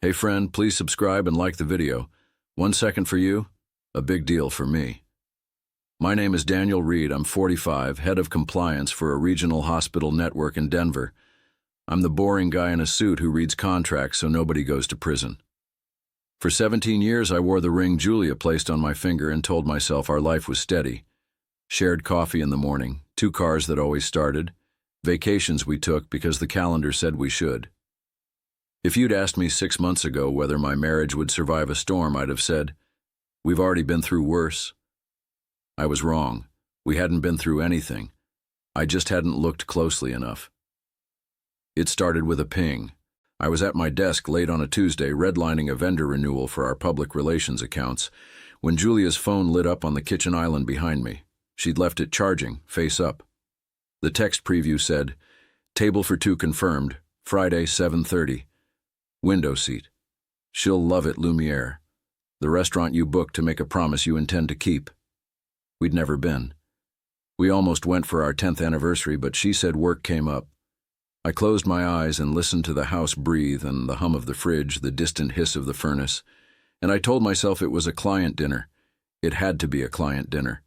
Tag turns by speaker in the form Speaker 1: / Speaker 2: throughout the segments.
Speaker 1: Hey friend, please subscribe and like the video. 1 second for you, a big deal for me. My name is Daniel Reed. I'm 45, head of compliance for a regional hospital network in Denver. I'm the boring guy in a suit who reads contracts so nobody goes to prison. For 17 years, I wore the ring Julia placed on my finger and told myself our life was steady. Shared coffee in the morning, 2 cars that always started, vacations we took because the calendar said we should. If you'd asked me 6 months ago whether my marriage would survive a storm, I'd have said, "We've already been through worse." I was wrong. We hadn't been through anything. I just hadn't looked closely enough. It started with a ping. I was at my desk late on a Tuesday redlining a vendor renewal for our public relations accounts when Julia's phone lit up on the kitchen island behind me. She'd left it charging, face up. The text preview said, "Table for 2 confirmed, Friday 7:30. Window seat. She'll love it, Lumière. The restaurant you booked to make a promise you intend to keep." We'd never been. We almost went for our 10th anniversary, but she said work came up. I closed my eyes and listened to the house breathe and the hum of the fridge, the distant hiss of the furnace, and I told myself it was a client dinner. It had to be a client dinner.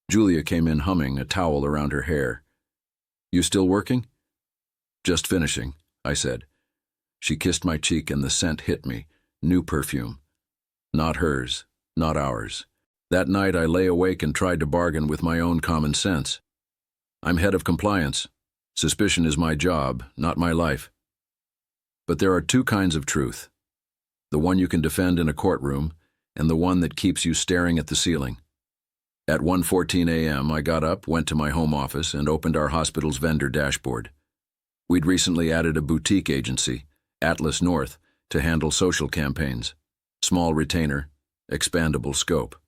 Speaker 1: Julia came in humming, a towel around her hair. "You still working?" "Just finishing," I said. She kissed my cheek and the scent hit me. New perfume. Not hers, not ours. That night I lay awake and tried to bargain with my own common sense. I'm head of compliance. Suspicion is my job, not my life. But there are 2 kinds of truth. The one you can defend in a courtroom, and the one that keeps you staring at the ceiling. At 1:14 a.m., I got up, went to my home office, and opened our hospital's vendor dashboard. We'd recently added a boutique agency, Atlas North, to handle social campaigns. Small retainer, expandable scope.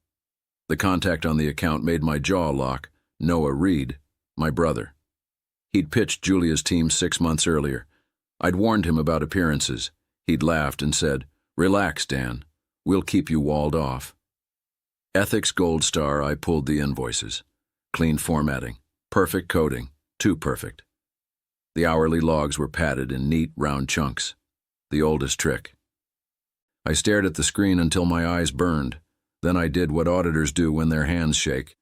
Speaker 1: The contact on the account made my jaw lock. Noah Reed, my brother. He'd pitched Julia's team 6 months earlier. I'd warned him about appearances. He'd laughed and said, "Relax, Dan. We'll keep you walled off." Ethics Gold Star, I pulled the invoices. Clean formatting. Perfect coding. Too perfect. The hourly logs were padded in neat, round chunks. The oldest trick. I stared at the screen until my eyes burned. Then I did what auditors do when their hands shake.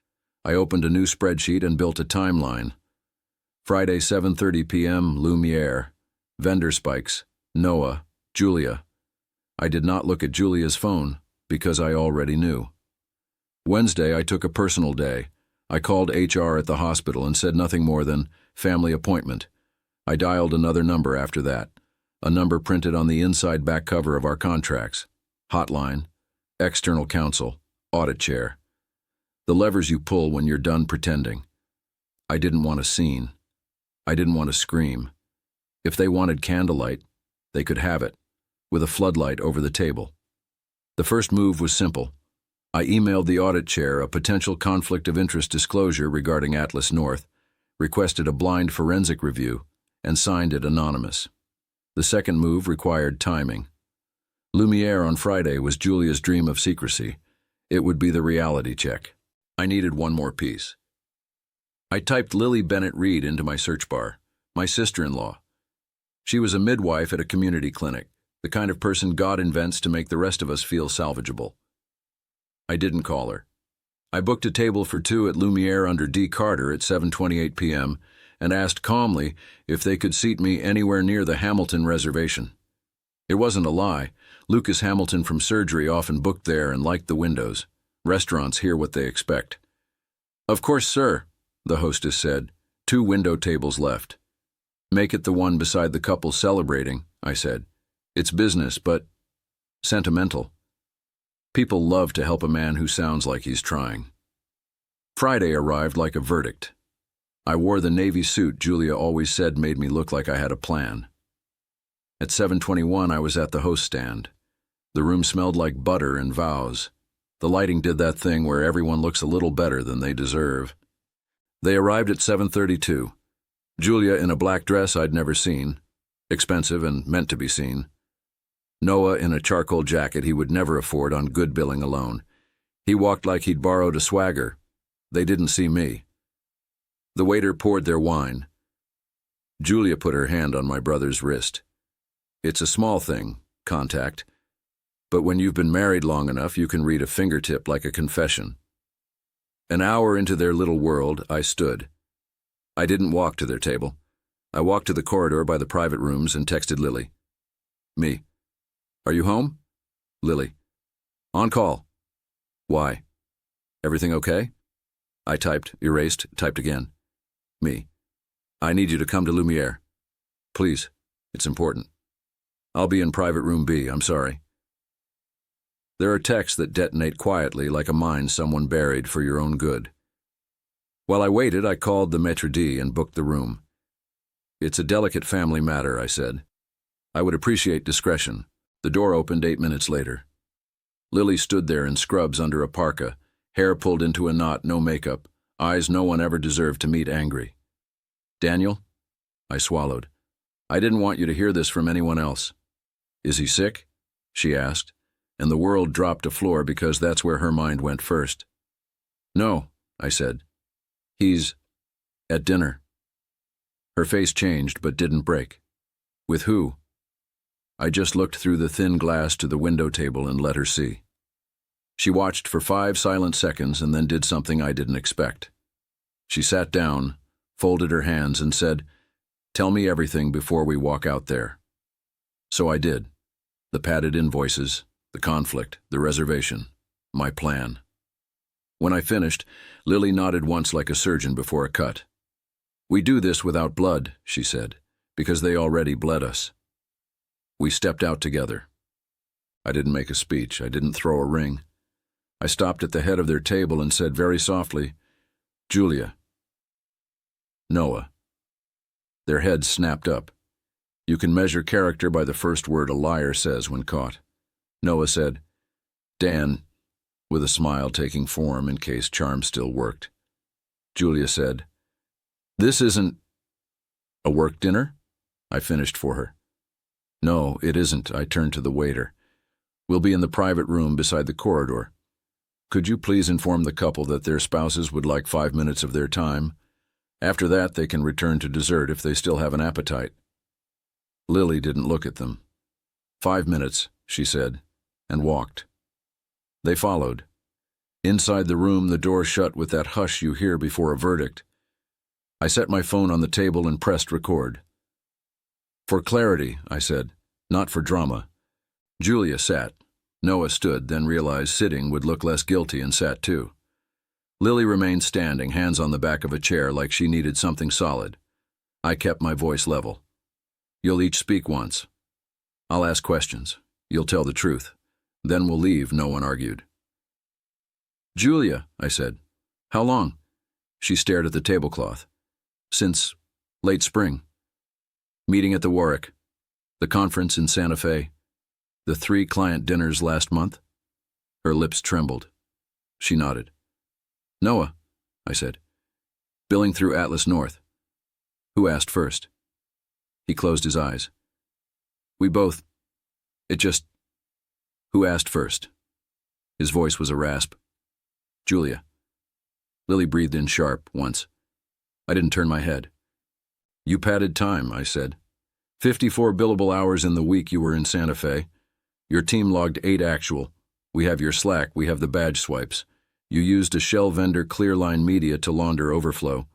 Speaker 1: I opened a new spreadsheet and built a timeline. Friday 7:30 p.m., Lumière. Vendor spikes. Noah. Julia. I did not look at Julia's phone because I already knew. Wednesday, I took a personal day. I called HR at the hospital and said nothing more than family appointment. I dialed another number after that. A number printed on the inside back cover of our contracts. Hotline, external counsel, audit chair. The levers you pull when you're done pretending. I didn't want a scene. I didn't want to scream. If they wanted candlelight, they could have it, with a floodlight over the table. The first move was simple. I emailed the audit chair a potential conflict of interest disclosure regarding Atlas North, requested a blind forensic review, and signed it anonymous. The second move required timing. Lumière on Friday was Julia's dream of secrecy. It would be the reality check. I needed one more piece. I typed Lily Bennett Reed into my search bar, my sister-in-law. She was a midwife at a community clinic, the kind of person God invents to make the rest of us feel salvageable. I didn't call her. I booked a table for 2 at Lumière under D. Carter at 7:28 p.m., and asked calmly if they could seat me anywhere near the Hamilton Reservation. It wasn't a lie. Lucas Hamilton from surgery often booked there and liked the windows. Restaurants hear what they expect. "Of course, sir," the hostess said. 2 window tables left. "Make it the one beside the couple celebrating," I said. "It's business, but sentimental." People love to help a man who sounds like he's trying. Friday arrived like a verdict. I wore the navy suit Julia always said made me look like I had a plan. At 7:21, I was at the host stand. The room smelled like butter and vows. The lighting did that thing where everyone looks a little better than they deserve. They arrived at 7:32. Julia in a black dress I'd never seen, expensive and meant to be seen. Noah in a charcoal jacket he would never afford on good billing alone. He walked like he'd borrowed a swagger. They didn't see me. The waiter poured their wine. Julia put her hand on my brother's wrist. "It's a small thing, contact. But when you've been married long enough, you can read a fingertip like a confession. An hour into their little world, I stood. I didn't walk to their table. I walked to the corridor by the private rooms and texted Lily. Me. Are you home? Lily. On call. Why? Everything okay? I typed, erased, typed again. Me. I need you to come to Lumière. Please. It's important. I'll be in private room B, I'm sorry. There are texts that detonate quietly like a mine someone buried for your own good. While I waited, I called the maître d' and booked the room. It's a delicate family matter, I said. I would appreciate discretion. The door opened 8 minutes later. Lily stood there in scrubs under a parka, hair pulled into a knot, no makeup, eyes no one ever deserved to meet angry. Daniel? I swallowed. I didn't want you to hear this from anyone else. Is he sick? She asked, and the world dropped to floor because that's where her mind went first. No, I said. He's at dinner. Her face changed but didn't break. With who? I just looked through the thin glass to the window table and let her see. She watched for 5 silent seconds and then did something I didn't expect. She sat down, folded her hands, and said, "Tell me everything before we walk out there." So I did. The padded invoices, the conflict, the reservation, my plan. When I finished, Lily nodded once like a surgeon before a cut. "We do this without blood," she said, "because they already bled us." We stepped out together. I didn't make a speech. I didn't throw a ring. I stopped at the head of their table and said very softly, "Julia." Noah. Their heads snapped up. You can measure character by the first word a liar says when caught. Noah said, "Dan," with a smile taking form in case charm still worked. Julia said, "This isn't a work dinner?" I finished for her. "No, it isn't," I turned to the waiter. "We'll be in the private room beside the corridor. Could you please inform the couple that their spouses would like 5 minutes of their time? After that, they can return to dessert if they still have an appetite." Lily didn't look at them. 5 minutes, she said, and walked. They followed. Inside the room, the door shut with that hush you hear before a verdict. I set my phone on the table and pressed record. "For clarity," I said, "not for drama." Julia sat. Noah stood, then realized sitting would look less guilty and sat too. Lily remained standing, hands on the back of a chair like she needed something solid. I kept my voice level. "You'll each speak once. I'll ask questions. You'll tell the truth. Then we'll leave," no one argued. "Julia," I said, "how long?" She stared at the tablecloth. "Since late spring. Meeting at the Warwick. The conference in Santa Fe. The 3 client dinners last month." Her lips trembled. She nodded. "Noah," I said, "billing through Atlas North. Who asked first?" He closed his eyes. "We both. It just... Who asked first?" His voice was a rasp. "Julia." Lily breathed in sharp, once. I didn't turn my head. "You padded time," I said. 54 billable hours in the week you were in Santa Fe. Your team logged 8 actual. We have your Slack, we have the badge swipes. You used a shell vendor Clearline Media to launder overflow.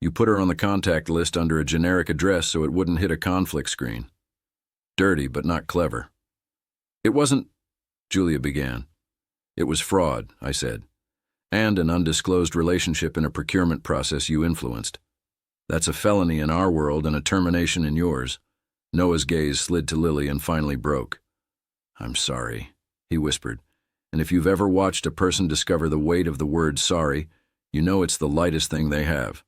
Speaker 1: You put her on the contact list under a generic address so it wouldn't hit a conflict screen. Dirty, but not clever. "It wasn't," Julia began. "It was fraud," I said. "And an undisclosed relationship in a procurement process you influenced. That's a felony in our world and a termination in yours." Noah's gaze slid to Lily and finally broke. "I'm sorry," he whispered. "And if you've ever watched a person discover the weight of the word sorry, you know it's the lightest thing they have."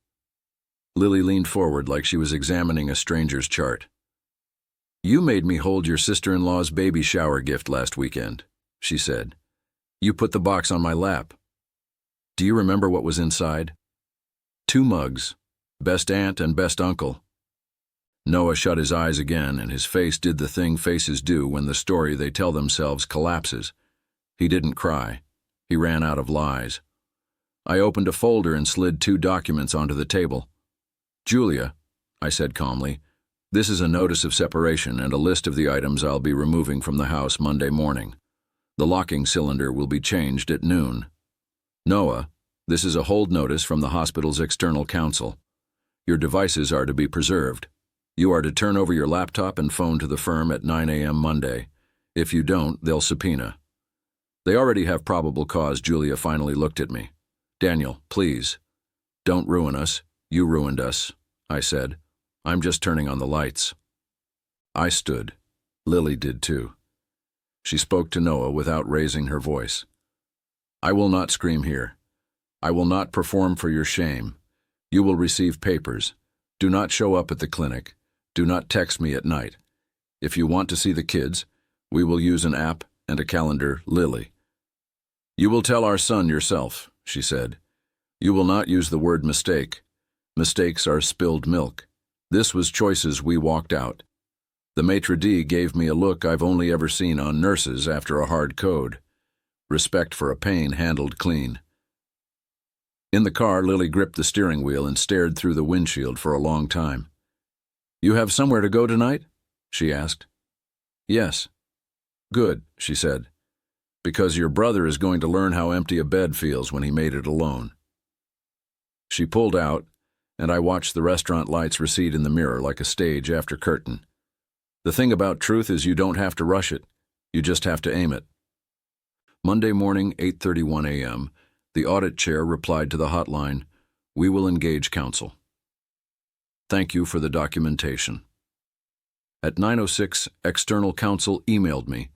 Speaker 1: Lily leaned forward like she was examining a stranger's chart. "You made me hold your sister-in-law's baby shower gift last weekend," she said. "You put the box on my lap. Do you remember what was inside? 2 mugs, best aunt and best uncle." Noah shut his eyes again, and his face did the thing faces do when the story they tell themselves collapses. He didn't cry. He ran out of lies. I opened a folder and slid 2 documents onto the table. "Julia," I said calmly, This is a notice of separation and a list of the items I'll be removing from the house Monday morning. The locking cylinder will be changed at noon. Noah, this is a hold notice from the hospital's external counsel. Your devices are to be preserved. You are to turn over your laptop and phone to the firm at 9 a.m. Monday. If you don't, they'll subpoena. They already have probable cause. Julia finally looked at me. Daniel, please. Don't ruin us. You ruined us, I said. I'm just turning on the lights. I stood. Lily did too. She spoke to Noah without raising her voice. I will not scream here. I will not perform for your shame. You will receive papers. Do not show up at the clinic. Do not text me at night. If you want to see the kids, we will use an app and a calendar, Lily. You will tell our son yourself, she said. You will not use the word mistake. Mistakes are spilled milk. This was choices we walked out. The maitre d' gave me a look I've only ever seen on nurses after a hard code. Respect for a pain handled clean. In the car, Lily gripped the steering wheel and stared through the windshield for a long time. You have somewhere to go tonight? She asked. Yes. Good, she said. Because your brother is going to learn how empty a bed feels when he made it alone. She pulled out, and I watched the restaurant lights recede in the mirror like a stage after curtain. The thing about truth is you don't have to rush it. You just have to aim it. Monday morning, 8:31 a.m., the audit chair replied to the hotline, "We will engage counsel. Thank you for the documentation." At 9:06, external counsel emailed me,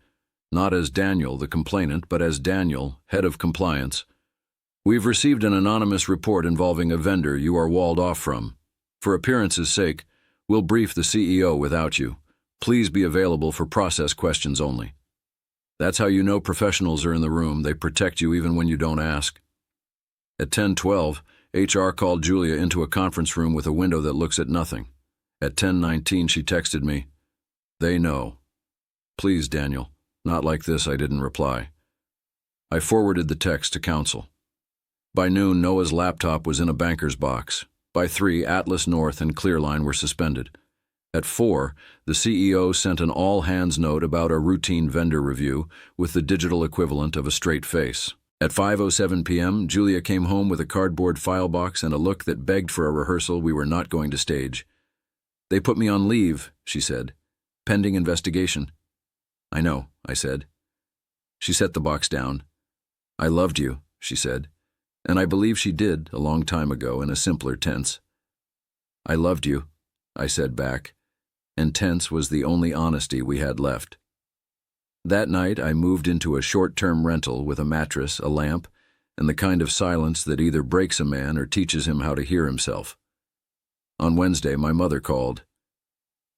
Speaker 1: not as Daniel, the complainant, but as Daniel, head of compliance. We've received an anonymous report involving a vendor you are walled off from. For appearance's sake, we'll brief the CEO without you. Please be available for process questions only. That's how you know professionals are in the room. They protect you even when you don't ask. At 10:12, HR called Julia into a conference room with a window that looks at nothing. At 10:19, she texted me, "They know." "Please, Daniel. Not like this," I didn't reply. I forwarded the text to counsel. By noon, Noah's laptop was in a banker's box. By 3, Atlas North and Clearline were suspended. At 4, the CEO sent an all-hands note about a routine vendor review with the digital equivalent of a straight face. At 5:07 p.m., Julia came home with a cardboard file box and a look that begged for a rehearsal we were not going to stage. "They put me on leave," she said. "Pending investigation." "I know," I said. She set the box down. "I loved you," she said. And I believe she did a long time ago in a simpler tense. "I loved you," I said back, and tense was the only honesty we had left. That night I moved into a short-term rental with a mattress, a lamp, and the kind of silence that either breaks a man or teaches him how to hear himself. On Wednesday, my mother called.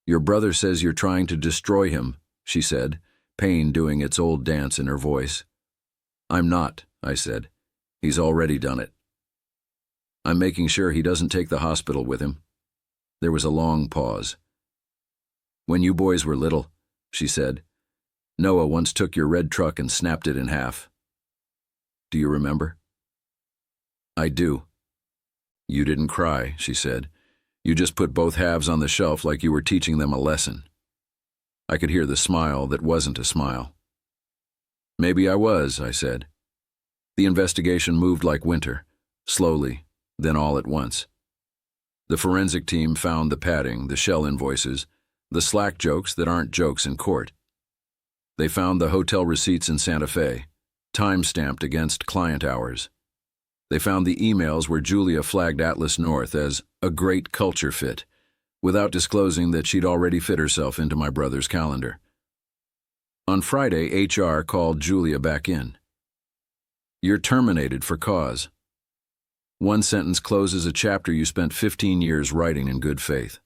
Speaker 1: "Your brother says you're trying to destroy him," she said, pain doing its old dance in her voice. "I'm not," I said. "He's already done it. I'm making sure he doesn't take the hospital with him." There was a long pause. "When you boys were little," she said, "Noah once took your red truck and snapped it in half. Do you remember?" "I do." "You didn't cry," she said. "You just put both halves on the shelf like you were teaching them a lesson." I could hear the smile that wasn't a smile. "Maybe I was," I said. The investigation moved like winter, slowly, then all at once. The forensic team found the padding, the shell invoices, the slack jokes that aren't jokes in court. They found the hotel receipts in Santa Fe, time-stamped against client hours. They found the emails where Julia flagged Atlas North as a great culture fit, without disclosing that she'd already fit herself into my brother's calendar. On Friday, HR called Julia back in. "You're terminated for cause. One sentence closes a chapter you spent 15 years writing in good faith."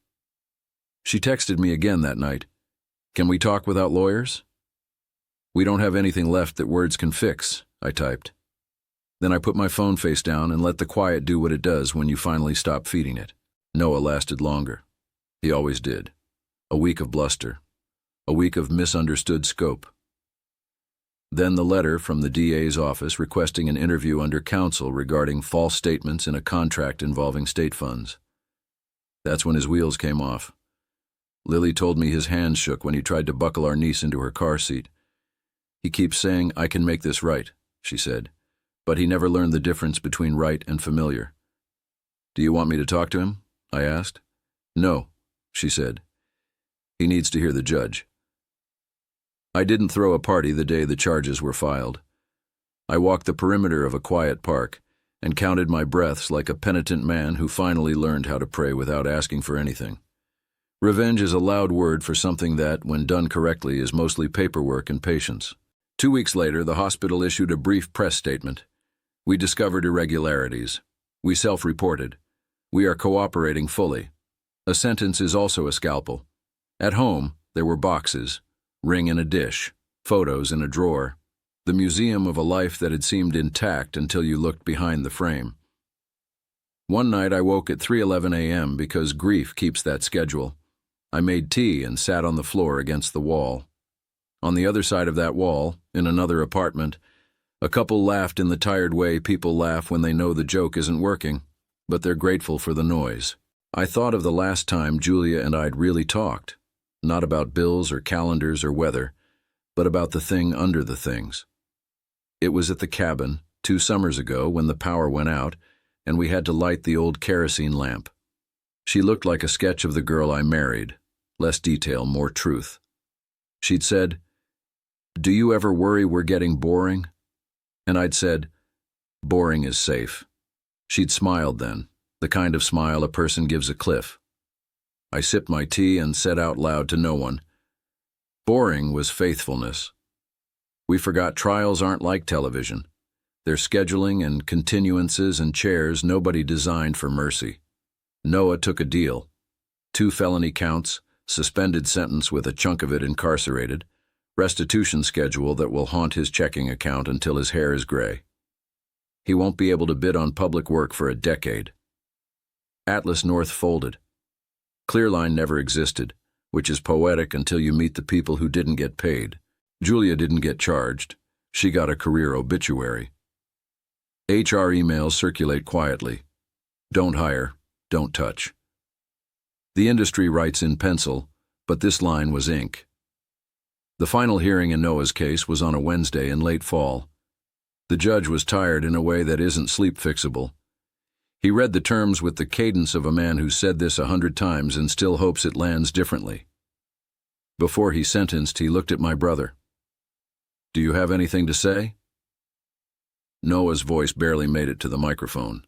Speaker 1: She texted me again that night. "Can we talk without lawyers?" "We don't have anything left that words can fix," I typed. Then I put my phone face down and let the quiet do what it does when you finally stop feeding it. Noah lasted longer. He always did. A week of bluster. A week of misunderstood scope. Then the letter from the DA's office requesting an interview under counsel regarding false statements in a contract involving state funds. That's when his wheels came off. Lily told me his hands shook when he tried to buckle our niece into her car seat. He keeps saying, "I can make this right," she said, but he never learned the difference between right and familiar. "Do you want me to talk to him?" I asked. "No," she said. "He needs to hear the judge." I didn't throw a party the day the charges were filed. I walked the perimeter of a quiet park and counted my breaths like a penitent man who finally learned how to pray without asking for anything. Revenge is a loud word for something that, when done correctly, is mostly paperwork and patience. 2 weeks later, the hospital issued a brief press statement. "We discovered irregularities. We self-reported. We are cooperating fully." A sentence is also a scalpel. At home, there were boxes, ring in a dish, photos in a drawer, the museum of a life that had seemed intact until you looked behind the frame. One night I woke at 3:11 a.m. because grief keeps that schedule. I made tea and sat on the floor against the wall. On the other side of that wall, in another apartment, a couple laughed in the tired way people laugh when they know the joke isn't working, but they're grateful for the noise. I thought of the last time Julia and I'd really talked, not about bills or calendars or weather, but about the thing under the things. It was at the cabin, 2 summers ago, when the power went out, and we had to light the old kerosene lamp. She looked like a sketch of the girl I married. Less detail, more truth. She'd said, "Do you ever worry we're getting boring?" And I'd said, "Boring is safe." She'd smiled then, the kind of smile a person gives a cliff. I sipped my tea and said out loud to no one, "Boring was faithfulness." We forgot trials aren't like television. They're scheduling and continuances and chairs nobody designed for mercy. Noah took a deal. 2 felony counts, suspended sentence with a chunk of it incarcerated, restitution schedule that will haunt his checking account until his hair is gray. He won't be able to bid on public work for a decade. Atlas North folded. Clearline never existed, which is poetic until you meet the people who didn't get paid. Julia didn't get charged. She got a career obituary. HR emails circulate quietly. Don't hire, don't touch. The industry writes in pencil, but this line was ink. The final hearing in Noah's case was on a Wednesday in late fall. The judge was tired in a way that isn't sleep-fixable. He read the terms with the cadence of a man who said this 100 times and still hopes it lands differently. Before he sentenced, he looked at my brother. "Do you have anything to say?" Noah's voice barely made it to the microphone.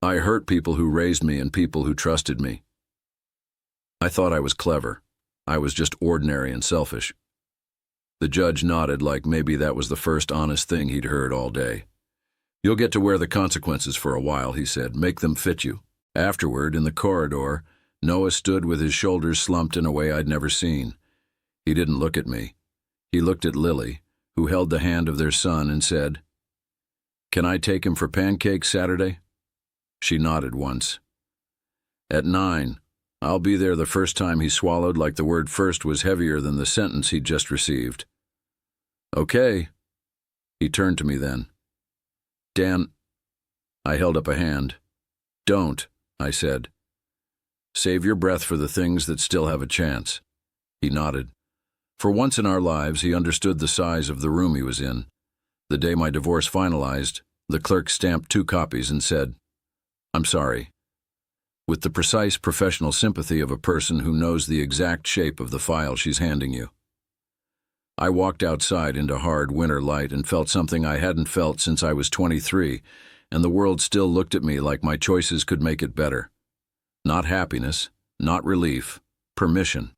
Speaker 1: "I hurt people who raised me and people who trusted me. I thought I was clever. I was just ordinary and selfish." The judge nodded like maybe that was the first honest thing he'd heard all day. "You'll get to wear the consequences for a while," he said. "Make them fit you." Afterward, in the corridor, Noah stood with his shoulders slumped in a way I'd never seen. He didn't look at me. He looked at Lily, who held the hand of their son, and said, "Can I take him for pancakes Saturday?" She nodded once. "At 9. I'll be there the first time." He swallowed like the word first was heavier than the sentence he'd just received. "Okay." He turned to me then. "Dan," I held up a hand. "Don't," I said. "Save your breath for the things that still have a chance." He nodded. For once in our lives, he understood the size of the room he was in. The day my divorce finalized, the clerk stamped 2 copies and said, "I'm sorry," with the precise professional sympathy of a person who knows the exact shape of the file she's handing you. I walked outside into hard winter light and felt something I hadn't felt since I was 23, and the world still looked at me like my choices could make it better. Not happiness, not relief, permission.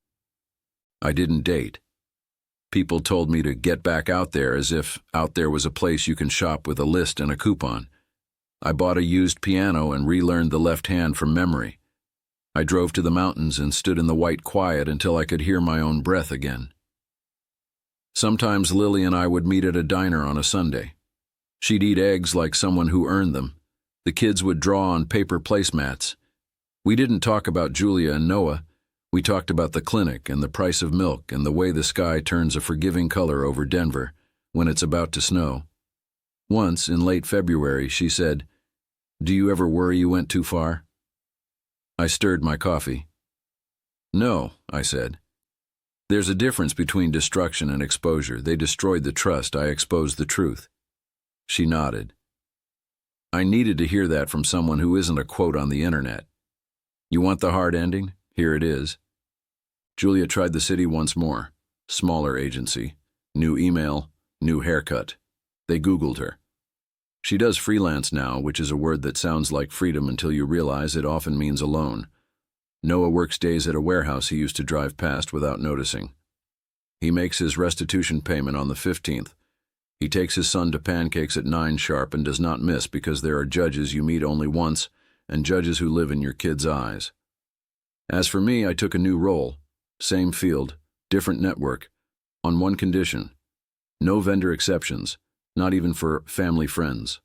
Speaker 1: I didn't date. People told me to get back out there as if out there was a place you can shop with a list and a coupon. I bought a used piano and relearned the left hand from memory. I drove to the mountains and stood in the white quiet until I could hear my own breath again. Sometimes Lily and I would meet at a diner on a Sunday. She'd eat eggs like someone who earned them. The kids would draw on paper placemats. We didn't talk about Julia and Noah. We talked about the clinic and the price of milk and the way the sky turns a forgiving color over Denver when it's about to snow. Once, in late February, she said, "Do you ever worry you went too far?" I stirred my coffee. No, I said. There's a difference between destruction and exposure. They destroyed the trust. I exposed the truth. She nodded. I needed to hear that from someone who isn't a quote on the internet. You want the hard ending? Here it is. Julia tried the city once more. Smaller agency. New email. New haircut. They Googled her. She does freelance now, which is a word that sounds like freedom until you realize it often means alone. Noah works days at a warehouse he used to drive past without noticing. He makes his restitution payment on the 15th. He takes his son to pancakes at 9 sharp and does not miss because there are judges you meet only once and judges who live in your kids' eyes. As for me, I took a new role. Same field, different network, on one condition. No vendor exceptions, not even for family friends.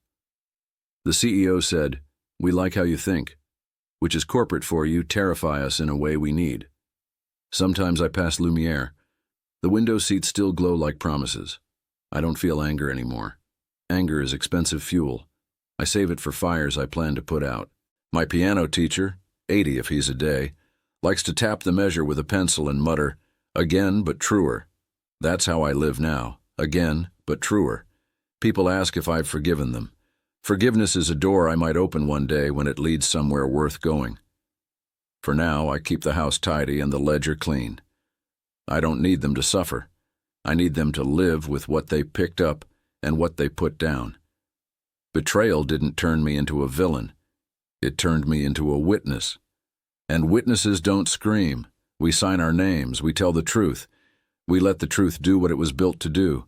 Speaker 1: The CEO said, "We like how you think, which is corporate for you, terrify us in a way we need." Sometimes I pass Lumière. The window seats still glow like promises. I don't feel anger anymore. Anger is expensive fuel. I save it for fires I plan to put out. My piano teacher, 80 if he's a day, likes to tap the measure with a pencil and mutter, "Again, but truer." That's how I live now. Again, but truer. People ask if I've forgiven them. Forgiveness is a door I might open one day when it leads somewhere worth going. For now, I keep the house tidy and the ledger clean. I don't need them to suffer. I need them to live with what they picked up and what they put down. Betrayal didn't turn me into a villain. It turned me into a witness. And witnesses don't scream. We sign our names. We tell the truth. We let the truth do what it was built to do.